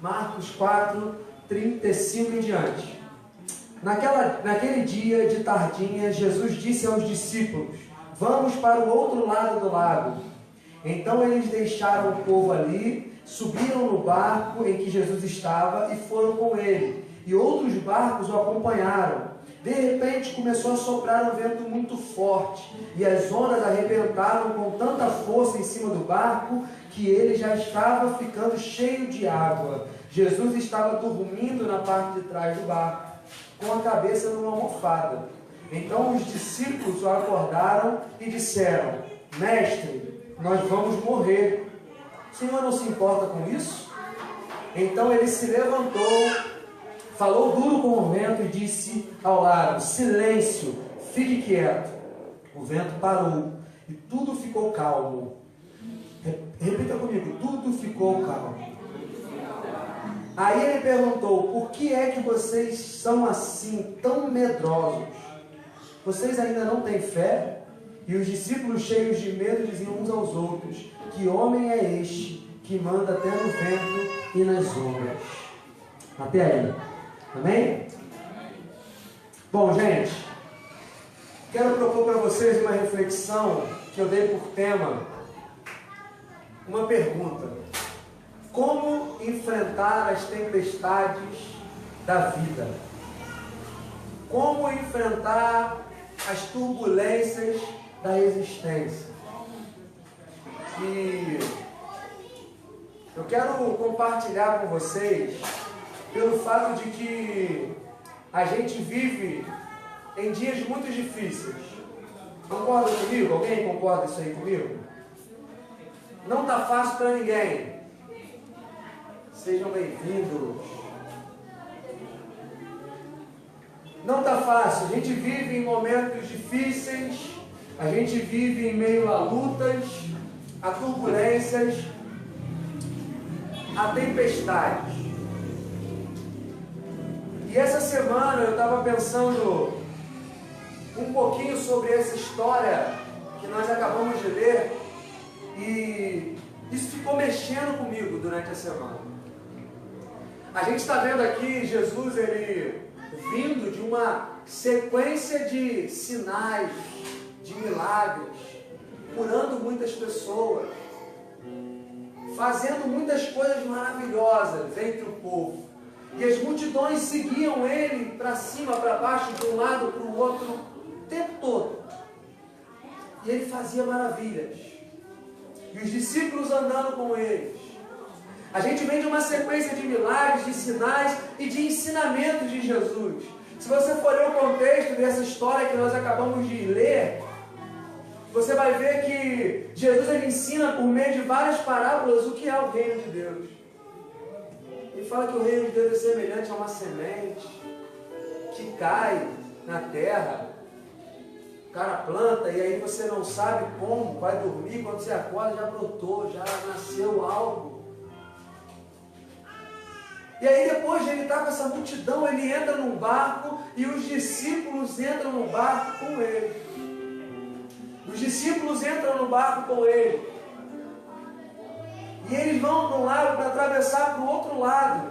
Marcos 4, 35 em diante. Naquele dia de tardinha, Jesus disse aos discípulos: vamos para o outro lado do lago. Então eles deixaram o povo ali, subiram no barco em que Jesus estava e foram com ele. E outros barcos o acompanharam. De repente começou a soprar um vento muito forte, e as ondas arrebentaram com tanta força em cima do barco, que ele já estava ficando cheio de água. Jesus estava dormindo na parte de trás do barco, com a cabeça numa almofada. Então os discípulos o acordaram e disseram: Mestre, nós vamos morrer. O Senhor não se importa com isso? Então ele se levantou, falou duro com o vento e disse ao lago: silêncio, fique quieto. O vento parou e tudo ficou calmo. Repita comigo: tudo ficou calmo. Aí ele perguntou: por que é que vocês são assim, tão medrosos? Vocês ainda não têm fé? E os discípulos, cheios de medo, diziam uns aos outros: que homem é este que manda até no vento e nas ondas? Até aí. Amém? Bom, gente, quero propor para vocês uma reflexão que eu dei por tema, uma pergunta: como enfrentar as tempestades da vida? Como enfrentar as turbulências da existência? E eu quero compartilhar com vocês pelo fato de que a gente vive em dias muito difíceis. Concorda comigo? Alguém concorda isso aí comigo? Não está fácil para ninguém. Sejam bem-vindos. Não está fácil. A gente vive em momentos difíceis. A gente vive em meio a lutas, a turbulências, a tempestades. E essa semana eu estava pensando um pouquinho sobre essa história que nós acabamos de ler, e isso ficou mexendo comigo durante a semana. A gente está vendo aqui Jesus, ele vindo de uma sequência de sinais, de milagres, curando muitas pessoas, fazendo muitas coisas maravilhosas entre o povo. E as multidões seguiam ele para cima, para baixo, de um lado para o outro, o tempo todo. E ele fazia maravilhas. E os discípulos andando com eles. A gente vem de uma sequência de milagres, de sinais e de ensinamentos de Jesus. Se você for ler o contexto dessa história que nós acabamos de ler, você vai ver que Jesus ele ensina por meio de várias parábolas o que é o reino de Deus. Ele fala que o reino de Deus é semelhante a uma semente que cai na terra. O cara planta e aí você não sabe como, vai dormir, quando você acorda já brotou, já nasceu algo. E aí depois de ele estar com essa multidão, ele entra num barco e os discípulos entram no barco com ele. Os discípulos entram no barco com ele. E eles vão para um lado para atravessar para o outro lado,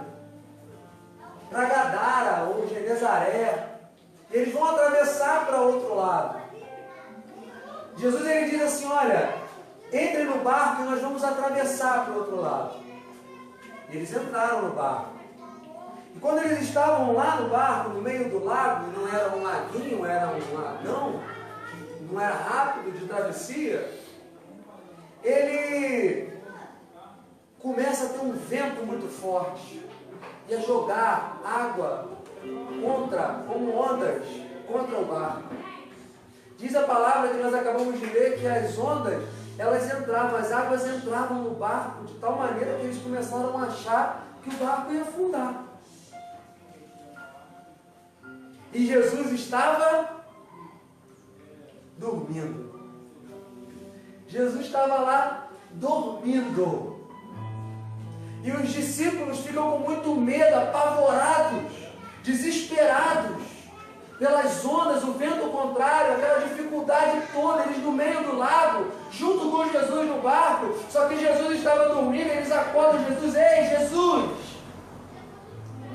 para Gadara ou Genezaré. Eles vão atravessar para o outro lado. Jesus ele diz assim: olha, entre no barco e nós vamos atravessar para o outro lado. E eles entraram no barco. E quando eles estavam lá no barco, no meio do lago, não era um laguinho, era um lagão, não era rápido de travessia, ele começa a ter um vento muito forte e a jogar água como ondas contra o barco. Diz a palavra que nós acabamos de ler que as ondas, elas entravam, as águas entravam no barco de tal maneira que eles começaram a achar que o barco ia afundar. E Jesus estava dormindo. Jesus estava lá dormindo. E os discípulos ficam com muito medo, apavorados, desesperados, pelas ondas, o vento contrário, aquela dificuldade toda, eles no meio do lago, junto com Jesus no barco, só que Jesus estava dormindo, eles acordam Jesus: ei, Jesus,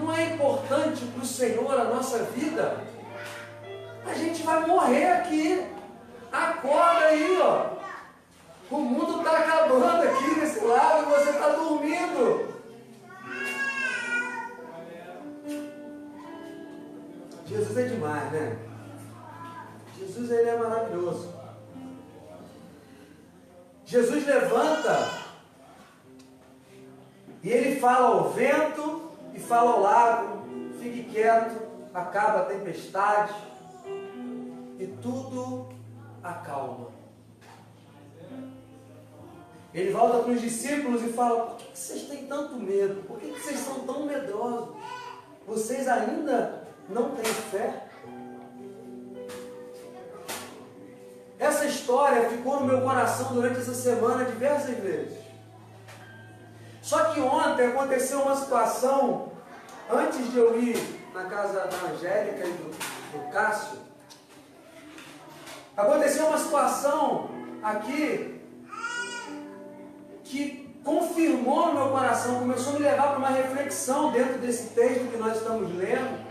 não é importante para o Senhor a nossa vida, a gente vai morrer aqui. Acorda aí, ó. O mundo está acabando aqui nesse lado e você está dormindo. Jesus é demais, né? Jesus, ele é maravilhoso. Jesus levanta e ele fala ao vento e fala ao lago: fique quieto, acaba a tempestade e tudo acalma. Ele volta para os discípulos e fala: por que vocês têm tanto medo? Por que vocês são tão medrosos? Vocês ainda não têm fé? Essa história ficou no meu coração durante essa semana diversas vezes. Só que ontem aconteceu uma situação, antes de eu ir na casa da Angélica e do Cássio, aconteceu uma situação aqui que confirmou no meu coração, começou a me levar para uma reflexão dentro desse texto que nós estamos lendo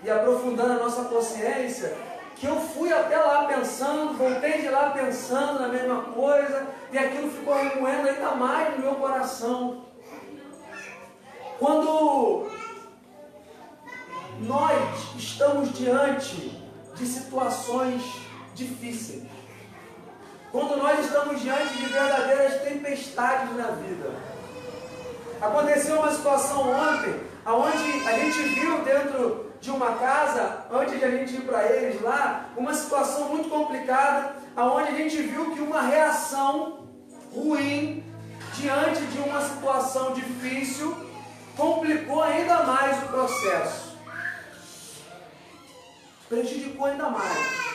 e aprofundando a nossa consciência, que eu fui até lá pensando, voltei de lá pensando na mesma coisa, e aquilo ficou remoendo ainda mais no meu coração. Quando nós estamos diante de situações difíceis, quando nós estamos diante de verdadeiras tempestades na vida. Aconteceu uma situação ontem, onde a gente viu dentro de uma casa, antes de a gente ir para eles lá, uma situação muito complicada, onde a gente viu que uma reação ruim diante de uma situação difícil complicou ainda mais o processo. Prejudicou ainda mais.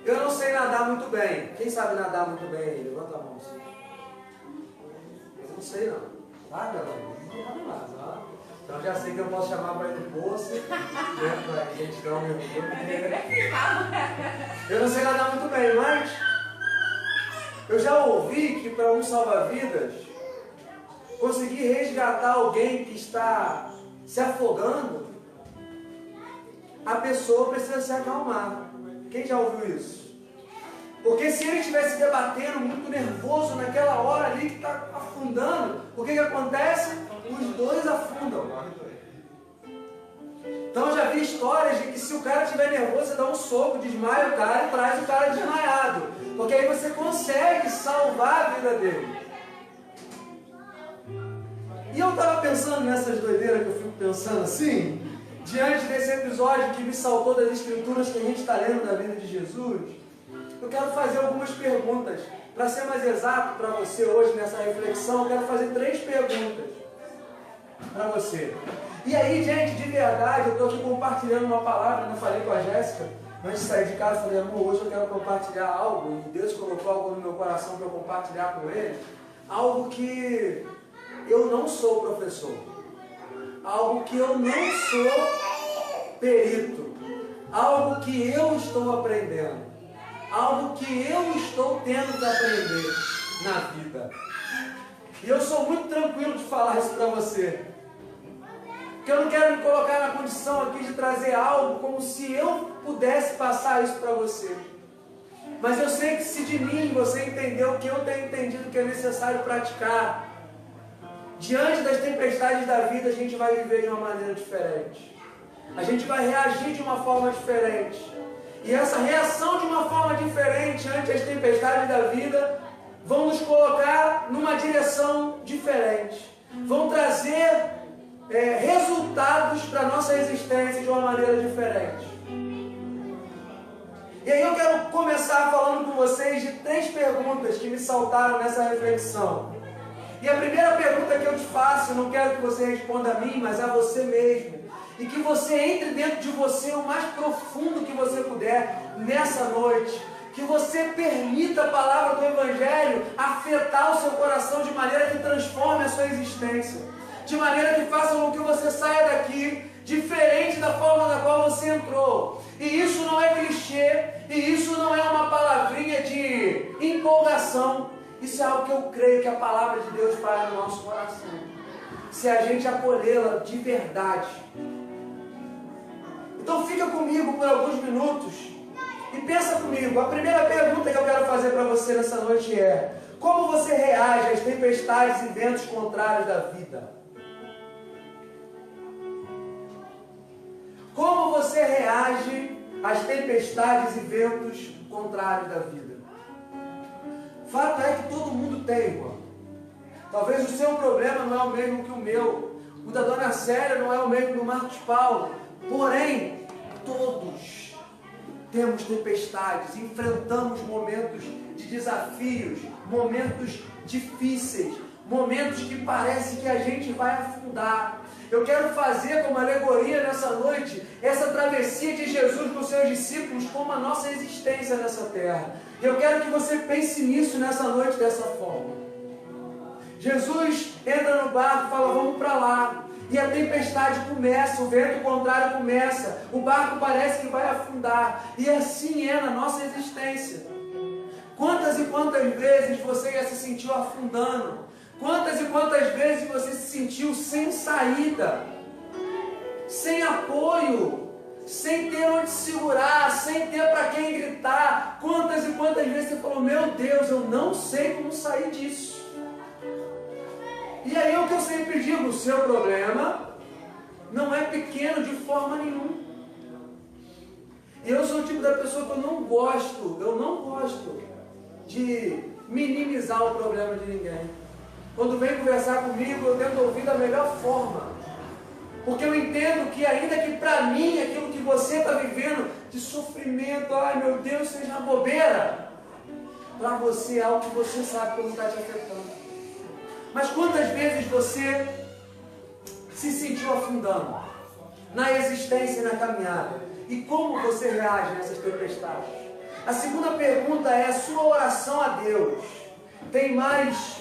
Eu não sei nadar muito bem. Quem sabe nadar muito bem aí? Levanta a mão. Eu não sei não. Ah, não nada. Então já sei que eu posso chamar para ir no poço, né, para a gente dar um mergulho. Eu não sei nadar muito bem, mas eu já ouvi que para um salva-vidas conseguir resgatar alguém que está se afogando, a pessoa precisa se acalmar. Quem já ouviu isso? Porque se ele estivesse debatendo, muito nervoso naquela hora ali que está afundando, o que acontece? Os dois afundam. Então eu já vi histórias de que se o cara estiver nervoso, você dá um soco, desmaia o cara e traz o cara desmaiado. Porque aí você consegue salvar a vida dele. E eu estava pensando nessas doideiras que eu fico pensando assim, diante desse episódio que me saltou das escrituras que a gente está lendo da vida de Jesus, eu quero fazer algumas perguntas. Para ser mais exato para você hoje nessa reflexão, eu quero fazer 3 perguntas para você. E aí, gente, de verdade, eu estou aqui compartilhando uma palavra, eu falei com a Jéssica, antes de sair de casa, eu falei: amor, hoje eu quero compartilhar algo, e Deus colocou algo no meu coração para eu compartilhar com ele, algo que eu não sou professor, algo que eu não sou perito, algo que eu estou aprendendo, algo que eu estou tendo que aprender na vida. E eu sou muito tranquilo de falar isso para você, porque eu não quero me colocar na condição aqui de trazer algo como se eu pudesse passar isso para você. Mas eu sei que se de mim você entendeu o que eu tenho entendido que é necessário praticar, diante das tempestades da vida, a gente vai viver de uma maneira diferente. A gente vai reagir de uma forma diferente. E essa reação de uma forma diferente ante as tempestades da vida vão nos colocar numa direção diferente. Vão trazer resultados para a nossa existência de uma maneira diferente. E aí eu quero começar falando com vocês de 3 perguntas que me saltaram nessa reflexão. E a primeira pergunta que eu te faço, eu não quero que você responda a mim, mas a você mesmo. E que você entre dentro de você o mais profundo que você puder nessa noite. Que você permita a palavra do Evangelho afetar o seu coração de maneira que transforme a sua existência. De maneira que faça com que você saia daqui diferente da forma da qual você entrou. E isso não é clichê, e isso não é uma palavrinha de empolgação. Isso é algo que eu creio que a palavra de Deus faz no nosso coração. se a gente acolhê-la de verdade. Então fica comigo por alguns minutos e pensa comigo. A primeira pergunta que eu quero fazer para você nessa noite é: como você reage às tempestades e ventos contrários da vida? Como você reage às tempestades e ventos contrários da vida? Fato é que todo mundo tem, irmão. Talvez o seu problema não é o mesmo que o meu. O da Dona Célia não é o mesmo do Marcos Paulo. Porém, todos temos tempestades, enfrentamos momentos de desafios, momentos difíceis, momentos que parece que a gente vai afundar. Eu quero fazer como alegoria nessa noite essa travessia de Jesus com seus discípulos como a nossa existência nessa terra. E eu quero que você pense nisso nessa noite dessa forma. Jesus entra no barco e fala: vamos para lá. E a tempestade começa, o vento contrário começa, o barco parece que vai afundar. E assim é na nossa existência. Quantas e quantas vezes você já se sentiu afundando? Quantas e quantas vezes você se sentiu sem saída, sem apoio, sem ter onde segurar, sem ter para quem gritar? Quantas e quantas vezes você falou: meu Deus, eu não sei como sair disso. E aí o que eu sempre digo: o seu problema não é pequeno de forma nenhuma. E eu sou o tipo da pessoa que eu não gosto de minimizar o problema de ninguém. Quando vem conversar comigo, eu tento ouvir da melhor forma. Porque eu entendo que ainda que para mim aquilo que você está vivendo de sofrimento, ai meu Deus, seja uma bobeira, para você é algo que você sabe como está te afetando. Mas quantas vezes você se sentiu afundando na existência e na caminhada? E como você reage nessas tempestades? A segunda pergunta é: sua oração a Deus tem mais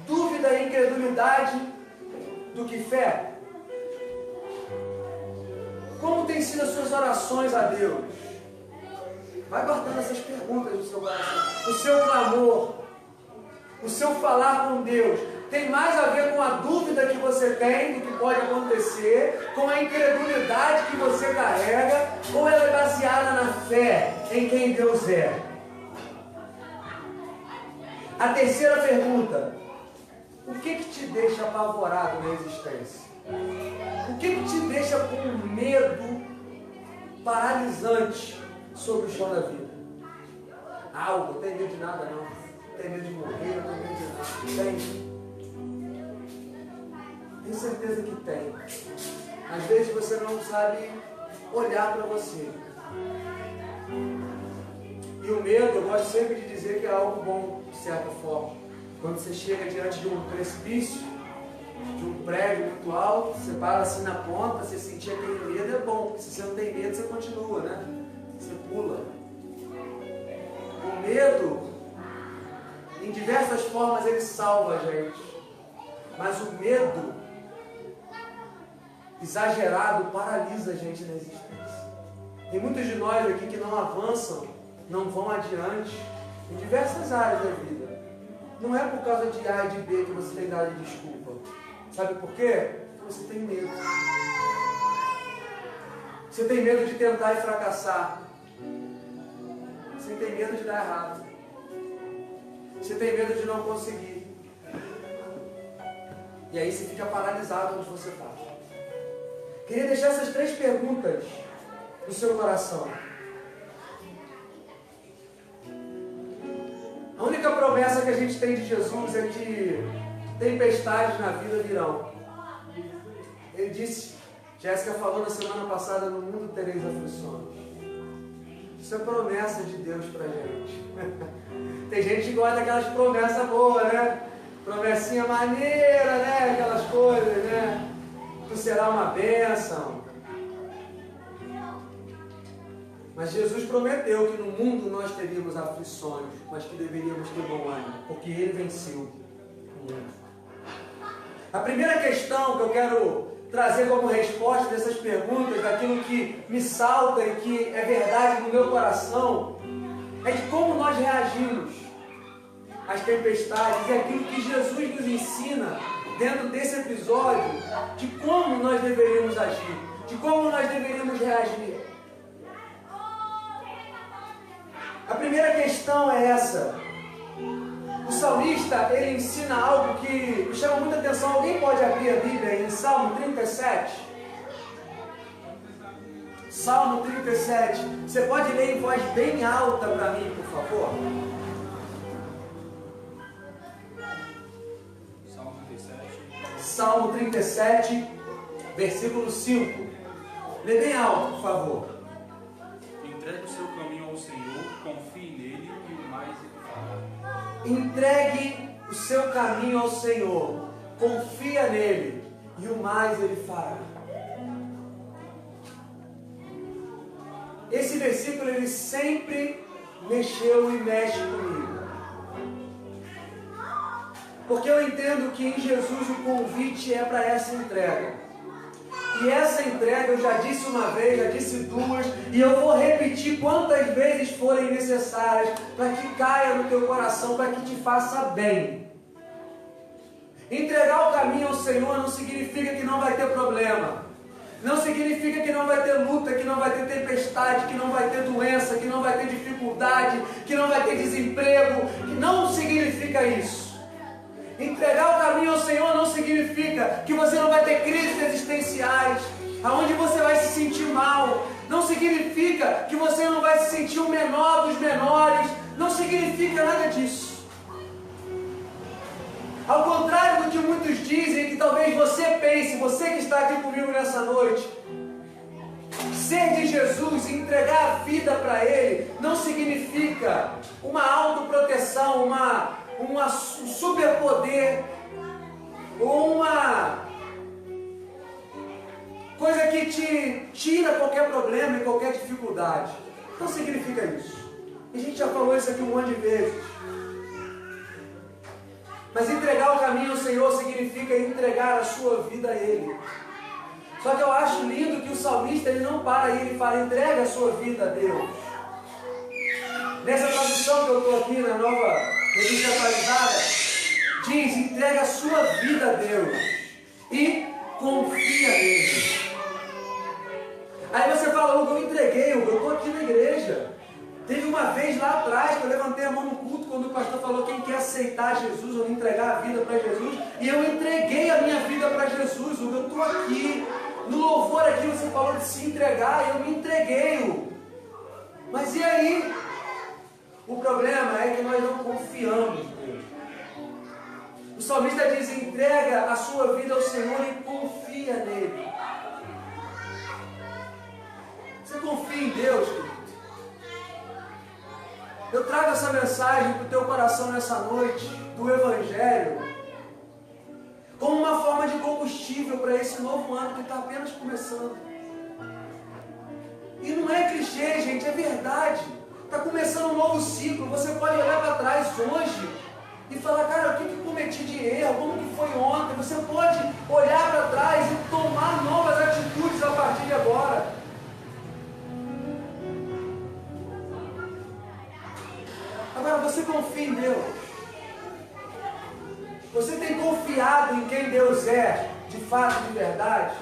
dúvida e incredulidade do que fé? Como têm sido as suas orações a Deus? Vai guardando essas perguntas no seu coração. O seu clamor, o seu falar com Deus, tem mais a ver com a dúvida que você tem do que pode acontecer, com a incredulidade que você carrega, ou ela é baseada na fé em quem Deus é? A terceira pergunta: o que te deixa apavorado na existência? O que te deixa com um medo paralisante sobre o chão da vida? Ah, eu não tenho medo de nada não. Não tenho medo de morrer, não tenho medo de nada. Tem. Tenho certeza que tem. Às vezes você não sabe olhar para você. E o medo, eu gosto sempre de dizer que é algo bom, de certa forma. Quando você chega diante de um precipício, de um prédio muito alto, você para assim na ponta, você sentir aquele medo, é bom, porque se você não tem medo, você continua, né? Você pula. O medo, em diversas formas, ele salva a gente. Mas o medo exagerado paralisa a gente na existência. Tem muitos de nós aqui que não avançam, não vão adiante, em diversas áreas da vida. Não é por causa de A e de B que você tem dado de desculpa. Sabe por quê? Porque você tem medo. Você tem medo de tentar e fracassar. Você tem medo de dar errado. Você tem medo de não conseguir. E aí você fica paralisado onde você está. Queria deixar essas 3 perguntas no seu coração. A única promessa que a gente tem de Jesus é que tempestades na vida virão. Ele disse, Jéssica falou na semana passada: no mundo tereis aflições. Isso é promessa de Deus pra gente. Tem gente que gosta daquelas promessas boas, né? Promessinha maneira, né? Aquelas coisas, né? Tu será uma bênção. Mas Jesus prometeu que no mundo nós teríamos aflições, mas que deveríamos ter bom ânimo, porque Ele venceu o mundo. A primeira questão que eu quero trazer como resposta dessas perguntas, daquilo que me salta e que é verdade no meu coração, é de como nós reagimos às tempestades e aquilo que Jesus nos ensina dentro desse episódio, de como nós deveríamos agir, de como nós deveríamos reagir. A primeira questão é essa. O salmista, ele ensina algo que me chama muita atenção. Alguém pode abrir a Bíblia em Salmo 37? Salmo 37. Você pode ler em voz bem alta para mim, por favor? Salmo 37, versículo 5. Lê bem alto, por favor. Entregue o seu caminho ao Senhor, confie nele e o mais ele fará. Entregue o seu caminho ao Senhor, confia nele e o mais ele fará. Esse versículo ele sempre mexeu e mexe comigo. Porque eu entendo que em Jesus o convite é para essa entrega. E essa entrega eu já disse uma vez, já disse duas, e eu vou repetir quantas vezes forem necessárias, para que caia no teu coração, para que te faça bem. Entregar o caminho ao Senhor não significa que não vai ter problema. Não significa que não vai ter luta, que não vai ter tempestade, que não vai ter doença, que não vai ter dificuldade, que não vai ter desemprego. Não significa isso. Entregar o caminho ao Senhor não significa que você não vai ter crises existenciais, aonde você vai se sentir mal. Não significa que você não vai se sentir o menor dos menores. Não significa nada disso. Ao contrário do que muitos dizem, que talvez você pense, você que está aqui comigo nessa noite, ser de Jesus, entregar a vida para Ele, não significa uma autoproteção, um superpoder, ou uma coisa que te tira qualquer problema e qualquer dificuldade. Não significa isso. E a gente já falou isso aqui um monte de vezes. Mas entregar o caminho ao Senhor significa entregar a sua vida a Ele. Só que eu acho lindo que o salmista ele não para aí, ele fala, entrega a sua vida a Deus. Nessa tradução que eu estou aqui na nova revista atualizada, diz, entrega a sua vida a Deus e confia nele. Aí você fala, Hugo, eu entreguei, Hugo, eu estou aqui na igreja. Teve uma vez lá atrás que eu levantei a mão no culto quando o pastor falou quem quer aceitar Jesus ou entregar a vida para Jesus, e eu entreguei a minha vida para Jesus. Hugo, eu estou aqui. No louvor aqui você falou de se entregar, eu me entreguei, Hugo. Mas e aí? O problema é que nós não confiamos nele. O salmista diz, entrega a sua vida ao Senhor e confia nele. Você confia em Deus, querido? Eu trago essa mensagem para o teu coração nessa noite, do Evangelho, como uma forma de combustível para esse novo ano que está apenas começando. E não é clichê, gente, é verdade. Está começando um novo ciclo. Você pode olhar para trás hoje e falar, cara, o que eu cometi de erro? Como que foi ontem? Você pode olhar para trás e tomar novas atitudes a partir de agora. Agora, você confia em Deus? Você tem confiado em quem Deus é, de fato, de verdade?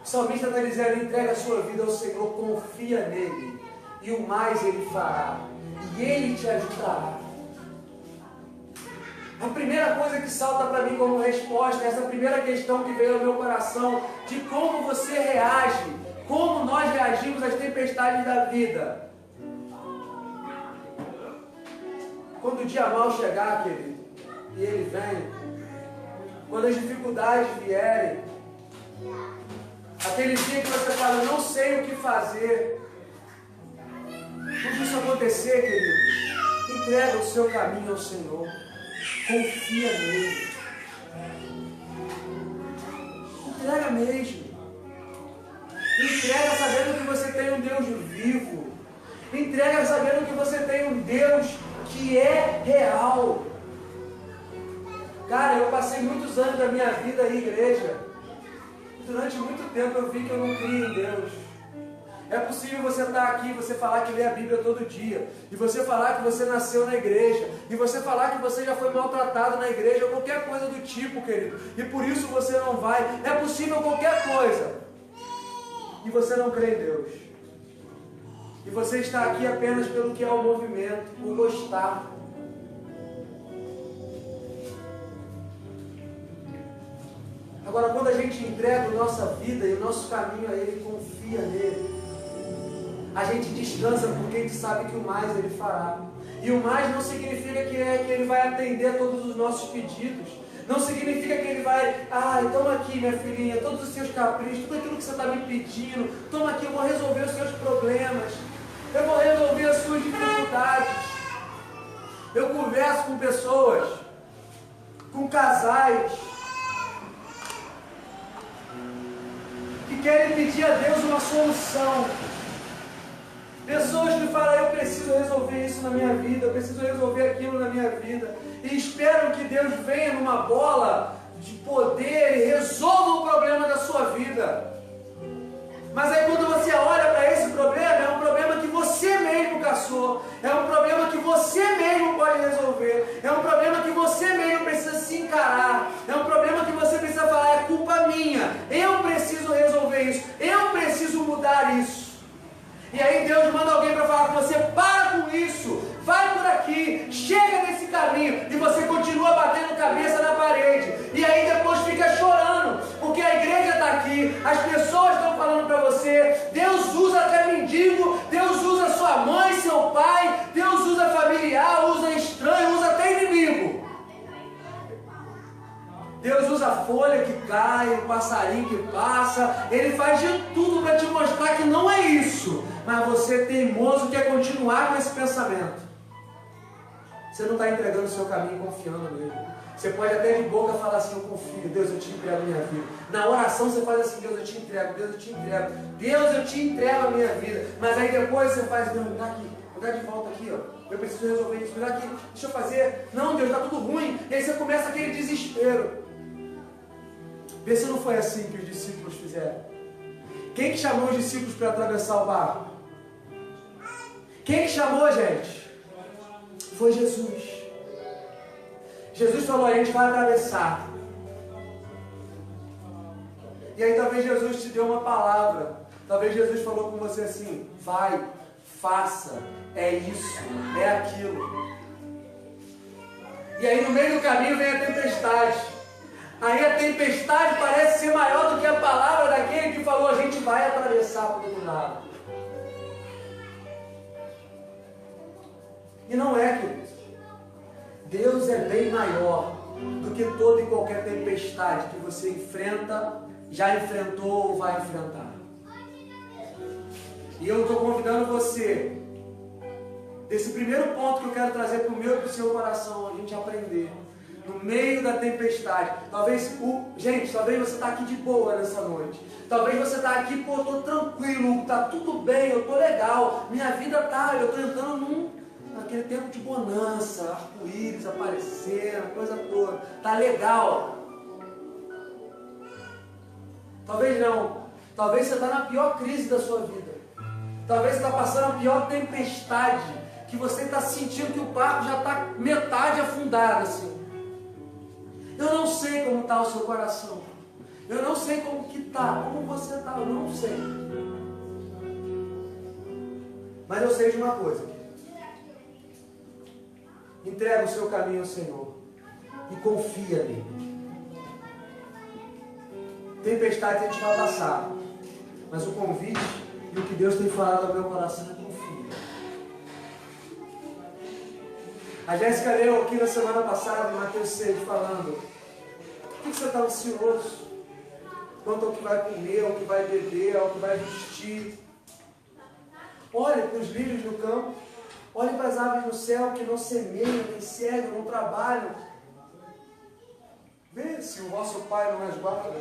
O salmista está dizendo, entrega a sua vida ao Senhor, confia nele, e o mais Ele fará, e Ele te ajudará. A primeira coisa que salta para mim como resposta, essa primeira questão que veio ao meu coração, de como você reage, como nós reagimos às tempestades da vida. Quando o dia mal chegar, querido, e ele vem, quando as dificuldades vierem, aquele dia que você fala, eu não sei o que fazer, quando isso acontecer, querido, entrega o seu caminho ao Senhor, confia nele, entrega mesmo, entrega sabendo que você tem um Deus vivo, entrega sabendo que você tem um Deus que é real. Cara, eu passei muitos anos da minha vida aí, igreja. Durante muito tempo eu vi que eu não cria em Deus. É possível você estar aqui, você falar que lê a Bíblia todo dia, e você falar que você nasceu na igreja, e você falar que você já foi maltratado na igreja, qualquer coisa do tipo, querido, e por isso você não vai. É possível qualquer coisa, e você não crê em Deus. E você está aqui apenas pelo que é o movimento, por gostar. Agora, quando a gente entrega a nossa vida e o nosso caminho a Ele, confia nele, a gente descansa porque a gente sabe que o mais Ele fará. E o mais não significa que Ele vai atender todos os nossos pedidos. Não significa que Ele vai, toma aqui minha filhinha, todos os seus caprichos, tudo aquilo que você está me pedindo, toma aqui, eu vou resolver os seus problemas, eu vou resolver as suas dificuldades. Eu converso com pessoas, com casais, que querem pedir a Deus uma solução. Pessoas que falam, eu preciso resolver isso na minha vida, eu preciso resolver aquilo na minha vida, e esperam que Deus venha numa bola de poder e resolva o problema da sua vida. Mas aí quando você olha para esse problema, é um problema que você mesmo caçou, é um problema que você mesmo pode resolver, é um problema que você mesmo precisa se encarar, é um problema que você precisa falar, é culpa minha, eu preciso resolver isso, eu preciso mudar isso. E aí Deus manda alguém para falar com você, para com isso, vai por aqui, chega nesse caminho, e você continua batendo cabeça na parede, e aí depois fica chorando, porque a igreja está aqui, as pessoas estão falando para você, Deus usa até mendigo, Deus usa sua mãe, seu pai, Deus usa familiar, usa estranho, usa até inimigo. Deus usa a folha que cai, o passarinho que passa, Ele faz de tudo para te mostrar que não é isso. Mas você teimoso quer continuar com esse pensamento. Você não está entregando o seu caminho confiando nele. Você pode até de boca falar assim, eu confio, Deus, eu te entrego a minha vida. Na oração você faz assim, Deus, eu te entrego, Deus, eu te entrego. Deus, eu te entrego a minha vida. Mas aí depois você faz, Deus, me dá aqui, me dá de volta aqui, ó. Eu preciso resolver isso, me dá aqui, deixa eu fazer. Não, Deus, está tudo ruim. E aí você começa aquele desespero. Vê se não foi assim que os discípulos fizeram. Quem que chamou os discípulos para atravessar o barco? Quem que chamou, gente? Foi Jesus. Jesus falou, a gente vai atravessar. E aí talvez Jesus te deu uma palavra. Talvez Jesus falou com você assim, vai, faça, é isso, é aquilo. E aí no meio do caminho vem a tempestade. Aí a tempestade parece ser maior do que a palavra daquele que falou, a gente vai atravessar por outro lado. E não é, queridos. Deus é bem maior do que toda e qualquer tempestade que você enfrenta, já enfrentou ou vai enfrentar. E eu estou convidando você, desse primeiro ponto que eu quero trazer para o meu e para o seu coração, a gente aprender. No meio da tempestade, talvez talvez você está aqui de boa nessa noite, talvez você está aqui, pô, estou tranquilo, está tudo bem, eu estou legal, minha vida está, eu estou entrando naquele tempo de bonança, arco-íris aparecendo, coisa toda, está legal. Talvez não, talvez você está na pior crise da sua vida, talvez você está passando a pior tempestade, que você está sentindo que o barco já está metade afundado assim. Eu não sei como está o seu coração. Eu não sei como que está, como você está, eu não sei. Mas eu sei de uma coisa. Entrega o seu caminho ao Senhor e confia nele. Tempestade a gente vai passar, mas o convite e o que Deus tem falado ao meu coração é confia. A Jéssica leu aqui na semana passada, em Mateus 6, falando, por que você está ansioso? Quanto ao que vai comer, ao que vai beber, ao que vai vestir? Olhe para os lírios do campo, olhe para as aves do céu que não semeiam, nem cegam, não trabalham. Vê se o vosso Pai não as guarda.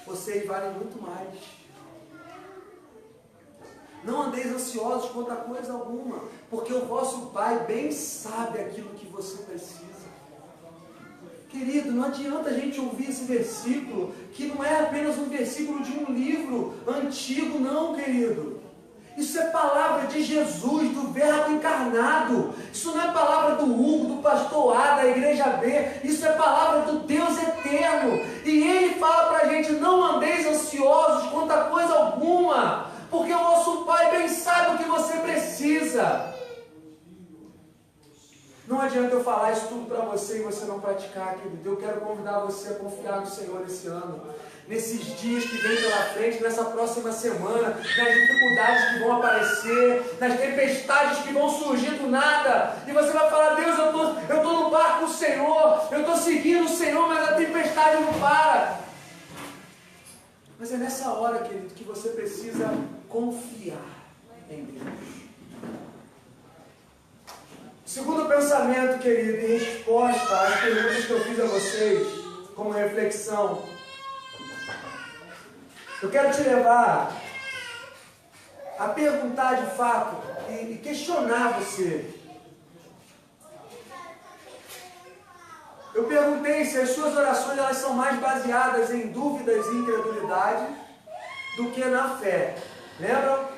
Vocês valem muito mais. Não andeis ansiosos quanto a coisa alguma, porque o vosso Pai bem sabe aquilo que você precisa. Querido, não adianta a gente ouvir esse versículo, que não é apenas um versículo de um livro antigo, não, querido. Isso é palavra de Jesus, do Verbo encarnado. Isso não é palavra do Hugo, do pastor A, da igreja B. Isso é palavra do Deus eterno. E Ele fala para a gente: não andeis ansiosos quanto a coisa alguma, porque o nosso Pai bem sabe o que você precisa. Não adianta eu falar isso tudo para você e você não praticar, querido. Eu quero convidar você a confiar no Senhor esse ano. Nesses dias que vem pela frente, nessa próxima semana, nas dificuldades que vão aparecer, nas tempestades que vão surgir do nada, e você vai falar: Deus, eu estou no barco com o Senhor, eu estou seguindo o Senhor, mas a tempestade não para. Mas é nessa hora, querido, que você precisa confiar em Deus. Segundo pensamento, querido, em resposta às perguntas que eu fiz a vocês, como reflexão, eu quero te levar a perguntar de fato e questionar você. Eu perguntei se as suas orações elas são mais baseadas em dúvidas e incredulidade do que na fé. Lembram?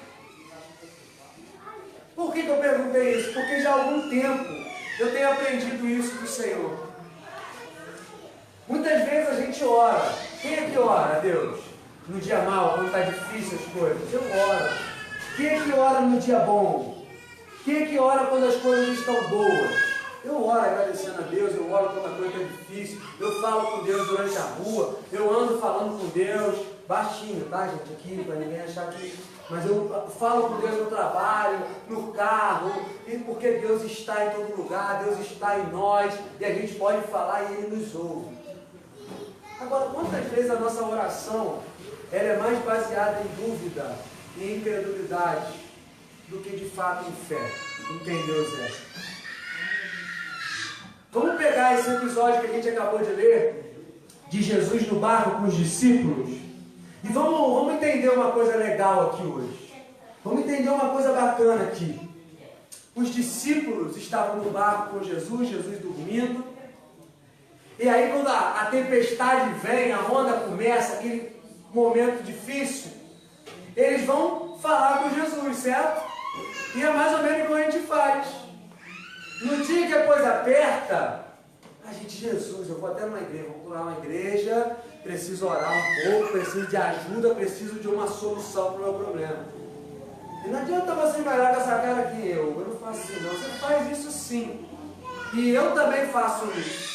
Por que eu perguntei isso? Porque já há algum tempo eu tenho aprendido isso do Senhor. Muitas vezes a gente ora. Quem é que ora a Deus? No dia mau, quando está difícil as coisas? Eu oro. Quem é que ora no dia bom? Quem é que ora quando as coisas estão boas? Eu oro agradecendo a Deus, eu oro quando a coisa está difícil, eu falo com Deus durante a rua, eu ando falando com Deus, baixinho, tá, gente? Aqui, para ninguém achar que... Mas eu falo com Deus no trabalho, no carro, e porque Deus está em todo lugar, Deus está em nós, e a gente pode falar e Ele nos ouve. Agora, quantas vezes a nossa oração ela é mais baseada em dúvida e incredulidade do que de fato em fé, em quem Deus é? Vamos pegar esse episódio que a gente acabou de ler, de Jesus no barco com os discípulos, e vamos entender uma coisa legal aqui hoje. Vamos entender uma coisa bacana aqui. Os discípulos estavam no barco com Jesus, Jesus dormindo, e aí quando a tempestade vem, a onda começa, aquele momento difícil, eles vão falar com Jesus, certo? E é mais ou menos como a gente faz. No dia que a coisa aperta, a gente: Jesus, eu vou até numa igreja, vou procurar uma igreja, preciso orar um pouco, preciso de ajuda, preciso de uma solução para o meu problema. E não adianta você me olhar com essa cara aqui: eu não faço assim não. Você faz isso sim. E eu também faço isso.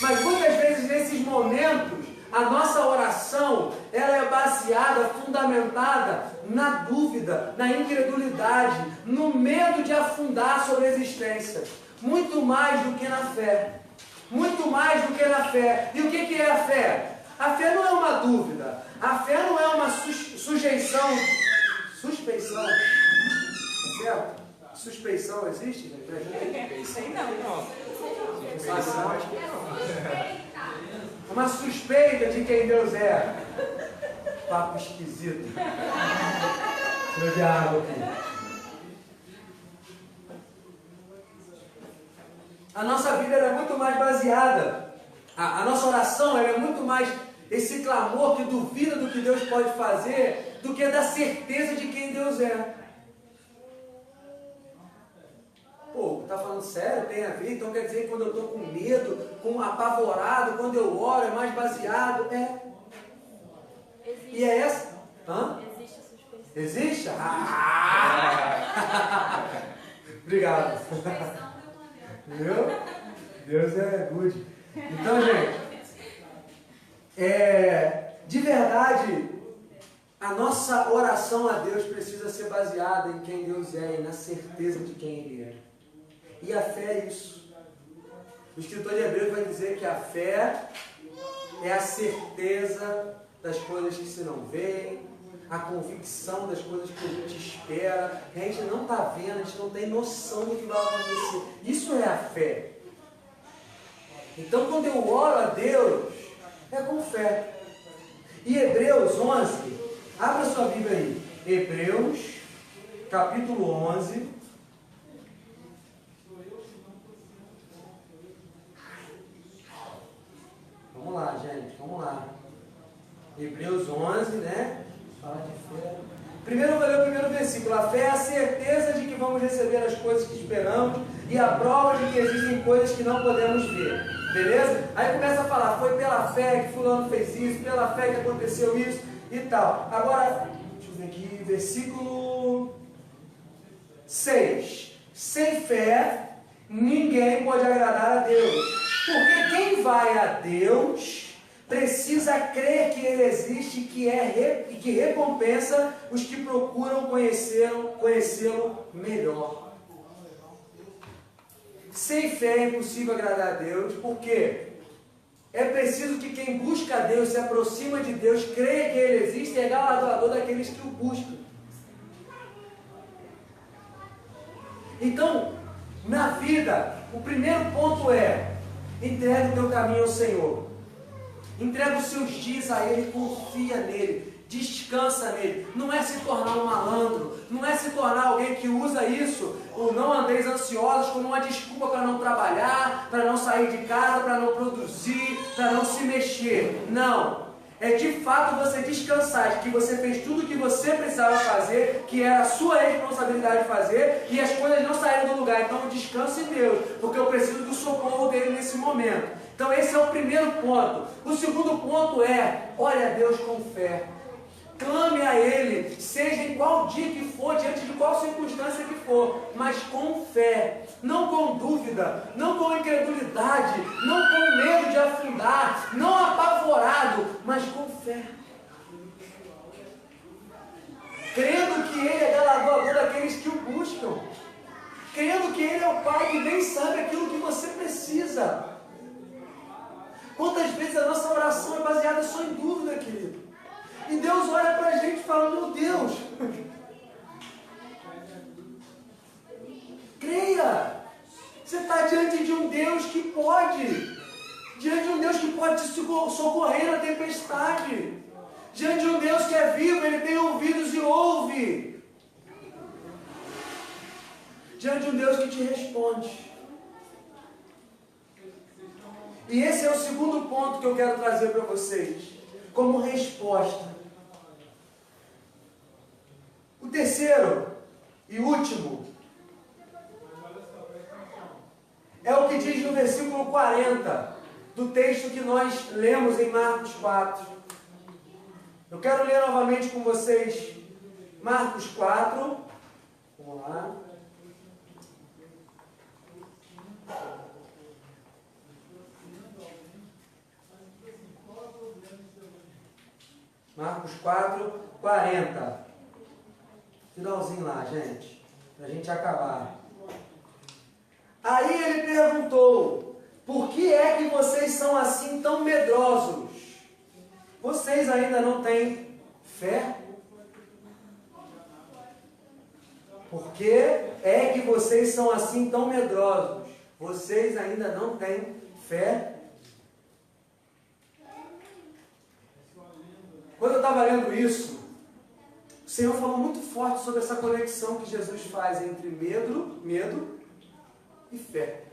Mas muitas vezes nesses momentos, a nossa oração, ela é baseada, fundamentada na dúvida, na incredulidade, no medo de afundar sobre a existência. Muito mais do que na fé. Muito mais do que na fé. E o que é a fé? A fé não é uma dúvida. A fé não é uma suspeição. Certo? Suspeição existe? Não. Uma suspeita de quem Deus é. Papo esquisito. Meu de água aqui. A nossa vida é muito mais baseada, a nossa oração é muito mais esse clamor que duvida do que Deus pode fazer, do que da certeza de quem Deus é. Pô, tá falando sério? Tem a ver? Então quer dizer que quando eu estou com medo, apavorado, quando eu oro é mais baseado? É. Existe. E é essa? Hã? Existe a suspeição. Existe? Obrigado. Viu? Deus é good. Então, gente, de verdade, a nossa oração a Deus precisa ser baseada em quem Deus é e na certeza de quem Ele é. E a fé é isso. O escritor de Hebreus vai dizer que a fé é a certeza das coisas que se não veem, a convicção das coisas que a gente espera, que a gente não está vendo, a gente não tem noção do que vai acontecer. Isso é a fé. Então, quando eu oro a Deus, é com fé. E Hebreus 11, abra sua Bíblia aí. Hebreus, capítulo 11. Vamos lá, gente, vamos lá. Hebreus 11, né? Fala de fé. Primeiro eu vou ler o primeiro versículo. A fé é a certeza de que vamos receber as coisas que esperamos e a prova de que existem coisas que não podemos ver. Beleza? Aí começa a falar, foi pela fé que fulano fez isso, pela fé que aconteceu isso e tal. Agora, deixa eu ver aqui, versículo 6. Sem fé, ninguém pode agradar a Deus. Porque quem vai a Deus precisa crer que Ele existe e que recompensa os que procuram conhecê-lo melhor. Sem fé é impossível agradar a Deus, porque é preciso que quem busca a Deus, se aproxima de Deus, creia que Ele existe e é galardoador daqueles que o buscam. Então, na vida, o primeiro ponto é: entrega o teu caminho ao Senhor. Entrega os seus dias a Ele, confia nele, descansa nele. Não é se tornar um malandro, não é se tornar alguém que usa isso, o não andeis ansiosos, como uma desculpa para não trabalhar, para não sair de casa, para não produzir, para não se mexer. Não. É de fato você descansar de que você fez tudo o que você precisava fazer, que era a sua responsabilidade fazer, e as coisas não saíram do lugar. Então descanse em Deus, porque eu preciso do socorro dele nesse momento. Então esse é o primeiro ponto. O segundo ponto é: ore a Deus com fé. Clame a Ele, seja em qual dia que for, diante de qual circunstância que for, mas com fé, não com dúvida, não com incredulidade, não com medo de afundar, não apavorado, mas com fé. Crendo que Ele é galardoador daqueles que o buscam, crendo que Ele é o Pai que bem sabe aquilo que você precisa. Quantas vezes a nossa oração é baseada só em dúvida, querido? E Deus olha para a gente e fala: meu Deus, creia, você está diante de um Deus que pode, diante de um Deus que pode te socorrer na tempestade, diante de um Deus que é vivo, Ele tem ouvidos e ouve, diante de um Deus que te responde. E esse é o segundo ponto que eu quero trazer para vocês, como resposta. O terceiro e último é o que diz no versículo 40 do texto que nós lemos em Marcos 4. Eu quero ler novamente com vocês Marcos 4. Vamos lá. Marcos 4, 40. Finalzinho lá, gente, para a gente acabar. Aí ele perguntou: por que é que vocês são assim tão medrosos? Vocês ainda não têm fé? Por que é que vocês são assim tão medrosos? Vocês ainda não têm fé? Quando eu estava lendo isso, o Senhor falou muito forte sobre essa conexão que Jesus faz entre medo e fé.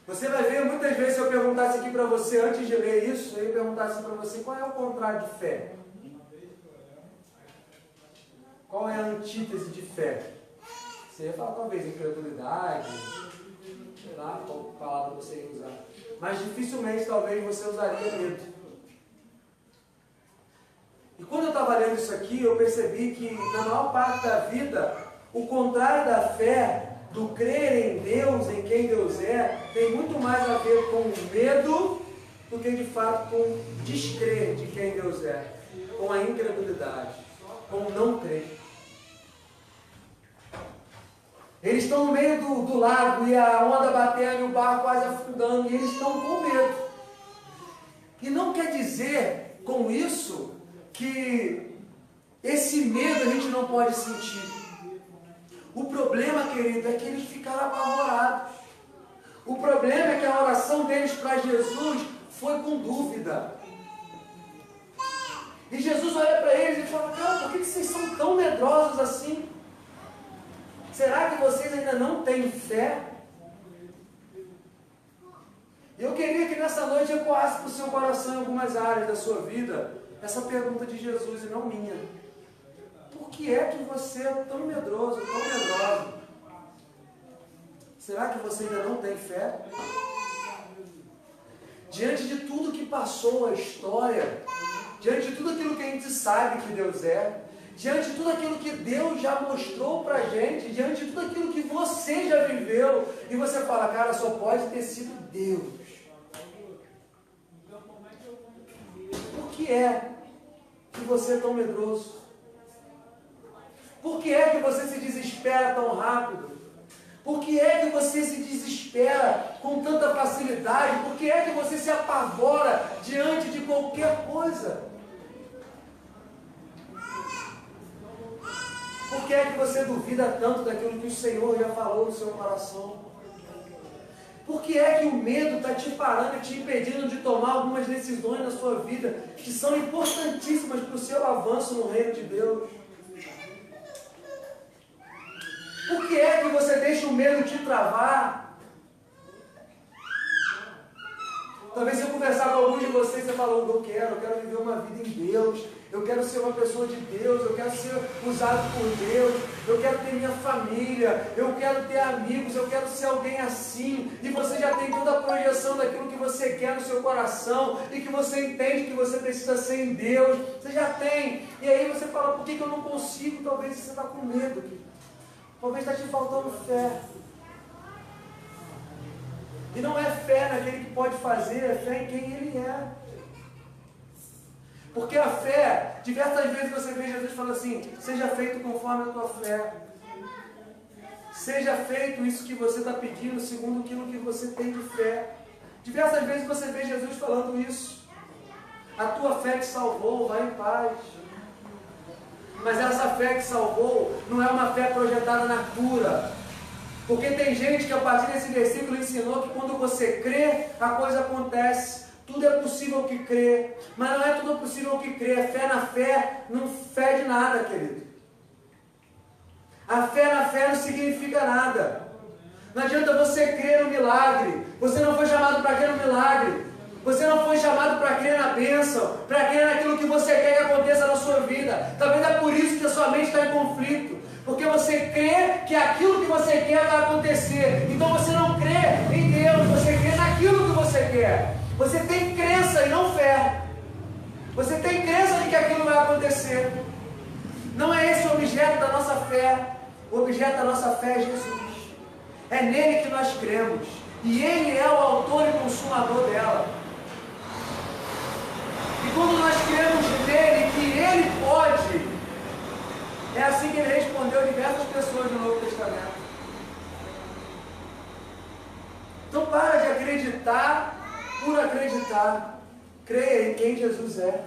Você vai ver muitas vezes, se eu perguntasse aqui para você, antes de ler isso, eu perguntasse para você: qual é o contrário de fé? Qual é a antítese de fé? Você ia falar talvez incredulidade, sei lá qual palavra você ia usar. Mas dificilmente talvez você usaria medo. E quando eu estava lendo isso aqui, eu percebi que na maior parte da vida, o contrário da fé, do crer em Deus, em quem Deus é, tem muito mais a ver com medo do que de fato com descrer de quem Deus é, com a incredulidade, com não crer. Eles estão no meio do lago e a onda batendo e o barco quase afundando, e eles estão com medo. E não quer dizer com isso que esse medo a gente não pode sentir. O problema, querido, é que eles ficaram apavorados. O problema é que a oração deles para Jesus foi com dúvida. E Jesus olha para eles e fala: cara, por que vocês são tão medrosos assim? Será que vocês ainda não têm fé? E eu queria que nessa noite ecoasse para o seu coração em algumas áreas da sua vida essa pergunta de Jesus e não minha. Por que é que você é tão medroso, tão medrosa? Será que você ainda não tem fé? Diante de tudo que passou a história, diante de tudo aquilo que a gente sabe que Deus é, diante de tudo aquilo que Deus já mostrou pra gente, diante de tudo aquilo que você já viveu, e você fala, cara, só pode ter sido Deus. Por que é que você é tão medroso? Por que é que você se desespera tão rápido? Por que é que você se desespera com tanta facilidade? Por que é que você se apavora diante de qualquer coisa? Por que é que você duvida tanto daquilo que o Senhor já falou no seu coração? Por que é que o medo está te parando e te impedindo de tomar algumas decisões na sua vida que são importantíssimas para o seu avanço no reino de Deus? Por que é que você deixa o medo te travar? Talvez se eu conversar com alguns de vocês, você falou, eu quero viver uma vida em Deus, eu quero ser uma pessoa de Deus, eu quero ser usado por Deus, eu quero ter minha família, eu quero ter amigos, eu quero ser alguém assim, e você já tem toda a projeção daquilo que você quer no seu coração, e que você entende que você precisa ser em Deus, você já tem, e aí você fala, por que eu não consigo? Talvez você está com medo, talvez está te faltando fé. E não é fé naquele que pode fazer, é fé em quem Ele é. Porque a fé, diversas vezes você vê Jesus falando assim, seja feito conforme a tua fé. Seja feito isso que você está pedindo, segundo aquilo que você tem de fé. Diversas vezes você vê Jesus falando isso. A tua fé te salvou, vai em paz. Mas essa fé que salvou não é uma fé projetada na cura. Porque tem gente que a partir desse versículo ensinou que quando você crê, a coisa acontece. Tudo é possível que crê. Mas não é tudo possível que crê. A fé na fé não fede nada, querido. A fé na fé não significa nada. Não adianta você crer no milagre. Você não foi chamado para crer no milagre. Você não foi chamado para crer na bênção, para crer naquilo que você quer que aconteça na sua vida. Talvez é por isso que a sua mente está em conflito. Porque você crê que aquilo que você quer vai acontecer. Então você não crê em Deus, você crê naquilo que você quer. Você tem crença e não fé. Você tem crença de que aquilo vai acontecer. Não é esse o objeto da nossa fé. O objeto da nossa fé é Jesus. É nele que nós cremos. E Ele é o autor e consumador dela. E quando nós cremos nele, que Ele pode, é assim que Ele respondeu a diversas pessoas no Novo Testamento. Então para de acreditar por acreditar. Creia em quem Jesus é.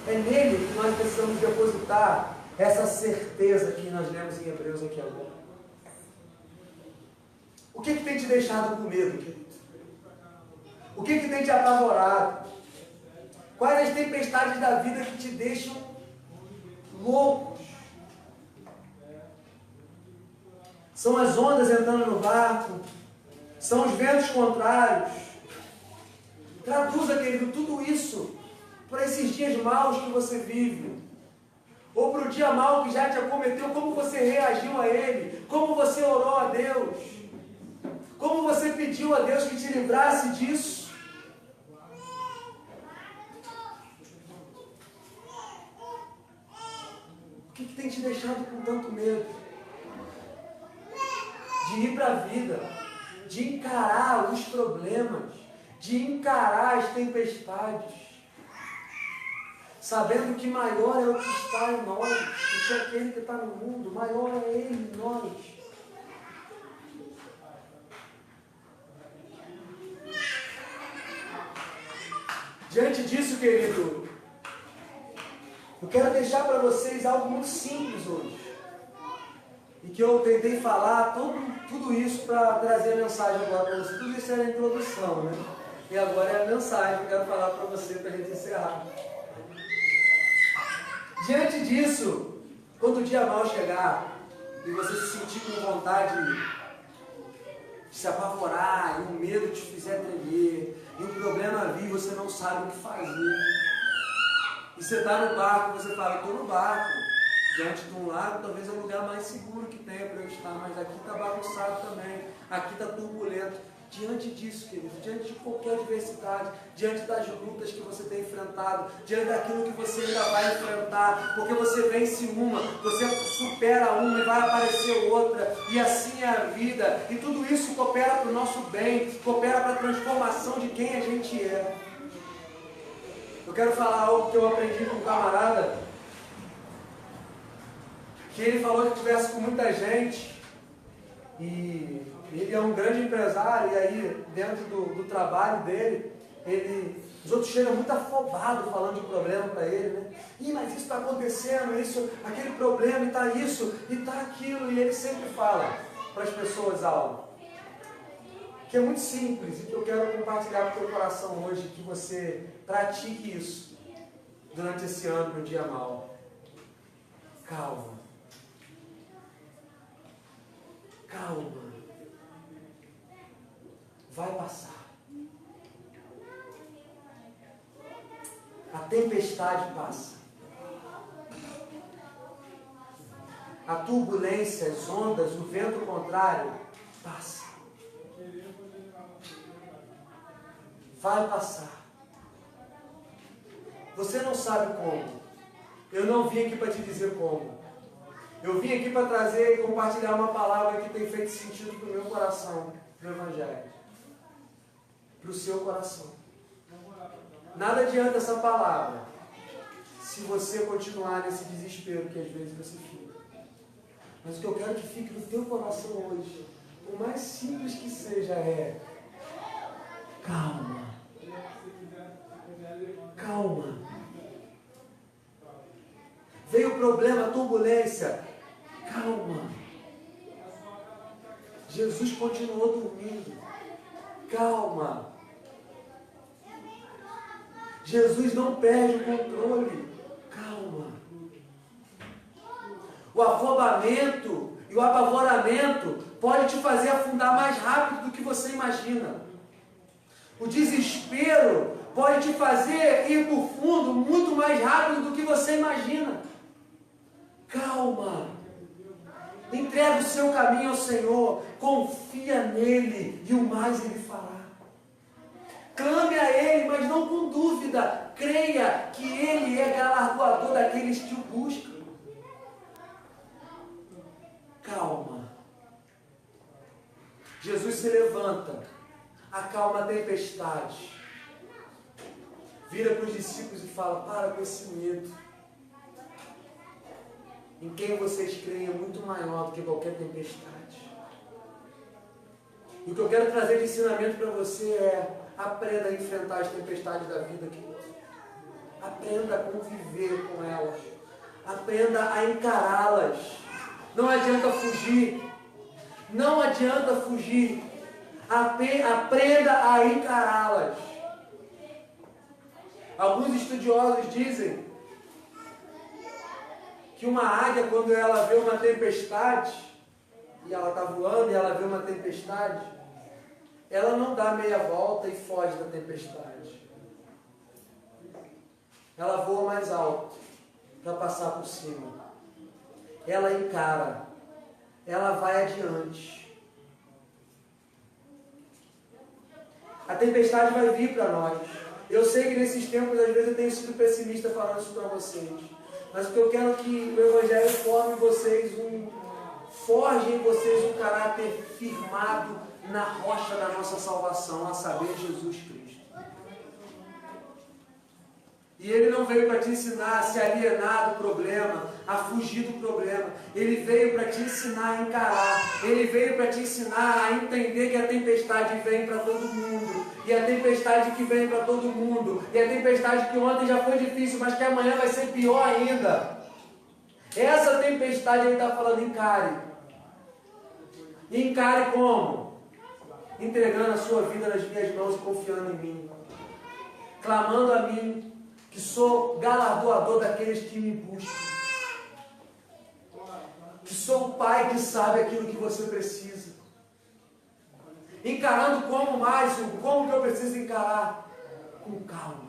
É nele que nós precisamos depositar essa certeza que nós lemos em Hebreus aqui agora. O que tem te deixado com medo, querido? O que tem te apavorado? Quais as tempestades da vida que te deixam loucos? São as ondas entrando no barco? São os ventos contrários? Traduza, querido, tudo isso para esses dias maus que você vive. Ou para o dia mau que já te acometeu, como você reagiu a ele, como você orou a Deus, como você pediu a Deus que te livrasse disso. O que tem te deixado com tanto medo? De ir para a vida, de encarar os problemas, de encarar as tempestades, sabendo que maior é o que está em nós do que aquele que está no mundo, maior é Ele em nós. Diante disso, querido, eu quero deixar para vocês algo muito simples hoje. E que eu tentei falar tudo isso para trazer a mensagem agora para vocês. Tudo isso era a introdução, né? E agora é a mensagem que eu quero falar para você, para a gente encerrar. Diante disso, quando o dia mau chegar, e você se sentir com vontade se apavorar, e o medo te fizer tremer, e o problema vir e você não sabe o que fazer. E você está no barco, você fala, estou no barco, diante de um lago, talvez é o lugar mais seguro que tenha para eu estar, mas aqui está bagunçado também, aqui está turbulento. Diante disso, querido, diante de qualquer adversidade, diante das lutas que você tem enfrentado, diante daquilo que você ainda vai enfrentar, porque você vence uma, você supera uma e vai aparecer outra, e assim é a vida, e tudo isso coopera para o nosso bem, coopera para a transformação de quem a gente é. Eu quero falar algo que eu aprendi com um camarada, que ele falou que estivesse com muita gente, e ele é um grande empresário, e aí dentro do trabalho dele, os outros chegam muito afobados falando de problema para ele, né? Ih, mas isso está acontecendo, isso, aquele problema, e está isso, e está aquilo, e ele sempre fala para as pessoas algo que é muito simples, e que eu quero compartilhar com o teu coração hoje, que você pratique isso durante esse ano no dia mal. Calma. Calma. Vai passar. A tempestade passa. A turbulência, as ondas, o vento contrário passa. Vai passar. Você não sabe como. Eu não vim aqui para te dizer como. Eu vim aqui para trazer e compartilhar uma palavra que tem feito sentido para o meu coração, do Evangelho. Para o seu coração. Nada adianta essa palavra se você continuar nesse desespero que às vezes você fica. Mas o que eu quero que fique no teu coração hoje, por mais simples que seja, é calma. Calma. Veio o problema, a turbulência. Calma. Jesus continuou dormindo. Calma. Jesus não perde o controle. Calma. O afobamento e o apavoramento pode te fazer afundar mais rápido do que você imagina. O desespero pode te fazer ir para o fundo muito mais rápido do que você imagina. Calma. Entrega o seu caminho ao Senhor. Confia nele e o mais ele fará. Clame a ele, mas não com dúvida. Creia que ele é galardoador daqueles que o buscam. Calma. Jesus se levanta, acalma a tempestade, vira para os discípulos e fala, para com esse medo. Em quem vocês creem é muito maior do que qualquer tempestade. E o que eu quero trazer de ensinamento para você é, aprenda a enfrentar as tempestades da vida, querido. Aprenda a conviver com elas. Aprenda a encará-las. Não adianta fugir. Não adianta fugir. Aprenda a encará-las. Alguns estudiosos dizem que uma águia, quando ela vê uma tempestade, e ela está voando e ela vê uma tempestade, ela não dá meia volta e foge da tempestade. Ela voa mais alto para passar por cima. Ela encara. Ela vai adiante. A tempestade vai vir para nós. Eu sei que nesses tempos, às vezes, eu tenho sido pessimista falando isso para vocês. Mas o que eu quero é que o Evangelho forme em vocês forge em vocês um caráter firmado na rocha da nossa salvação, a saber, Jesus Cristo. E Ele não veio para te ensinar a se alienar do problema, a fugir do problema. Ele veio para te ensinar a encarar. Ele veio para te ensinar a entender que a tempestade vem para todo mundo. E a tempestade que vem para todo mundo. E a tempestade que ontem já foi difícil, mas que amanhã vai ser pior ainda. Essa tempestade Ele está falando, encare. E encare como? Entregando a sua vida nas minhas mãos e confiando em mim. Clamando a mim, que sou galardoador daqueles que me buscam. Que sou o Pai que sabe aquilo que você precisa. encarando como que eu preciso encarar? Com calma.